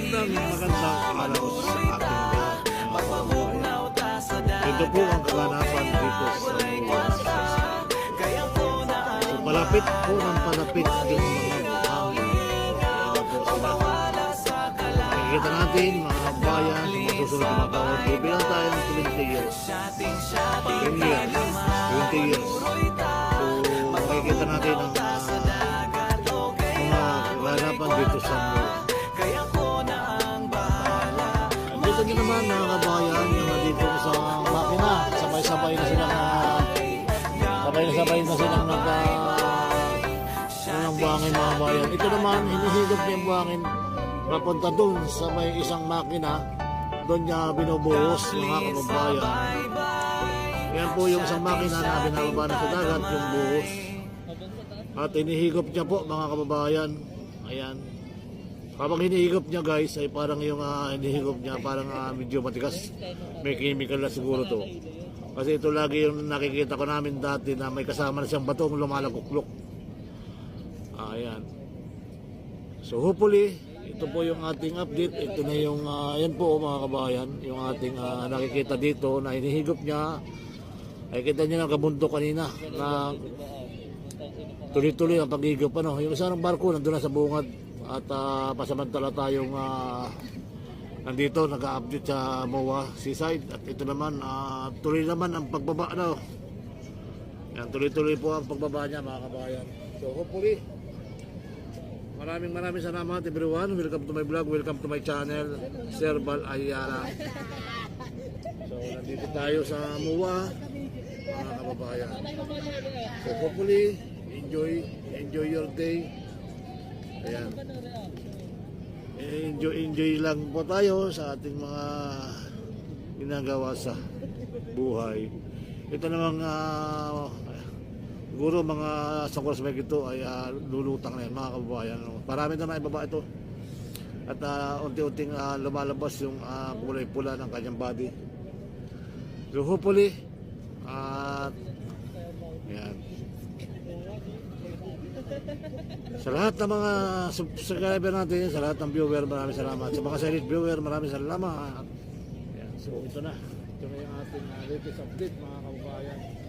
Magandang araw sa ating lahat, mga kababayan. Ito po ang kaganapan dito sa Muwa. So, palapit po ng palapit yung mga hangin. Ayan po sila. Nakikita natin mga kababayan sa mga susunod na mga taon. Bibilang tayo ng 20 years. 10 years. 20 years. So, makikita natin ang mga kaganapan dito sa Muwa. Dito nyo naman mga kabayan, yung dito sa makina, sabay-sabay na silang ng buhangin mga kabayan. Ito naman, hinihigop niya yung buhangin papunta dun sa may isang makina, doon niya binubuhos mga kababayan. Yan po yung isang makina na binababa na sa dagat, yung buhos. At hinihigop niya po mga kababayan. Ayan. Kapag hinihigop niya guys, ay parang yung hinihigop niya parang medyo matigas. May chemical na siguro to. Kasi ito lagi yung nakikita ko namin dati na may kasama na siyang batong lumalakuklok. Ayan. So hopefully, ito po yung ating update. Ito na yung, ayan po mga kabayan, yung ating nakikita dito na hinihigop niya. Ay kita niyo ng kabundok kanina na tuloy-tuloy ang paghigop. Yung isang barko nandun na sa bungad. At pasamantala tayong nandito nag-update sa Muwa Seaside. At ito naman tuloy naman ang pagbaba yan, tuloy-tuloy po ang pagbaba niya mga kabayan. So hopefully maraming salamat everyone. Welcome to my vlog, welcome to my channel, Sir Bal Ayala. So nandito tayo sa Muwa mga kababayan. So hopefully enjoy your day. Ayan. Enjoy lang po tayo sa ating mga ginagawa sa buhay. Ito namang siguro mga sangkos may ito ay lulutang na yan mga kababayan. Marami na naibaba ito. At unti-unting lumalabas yung kulay pula ng kanyang body. So hopefully ayan. Sa lahat ng mga subscriber natin, sa lahat ng viewer, maraming salamat. Sa mga silent viewer, maraming salamat. Ayan, so ito na yung ating latest update mga kababayan.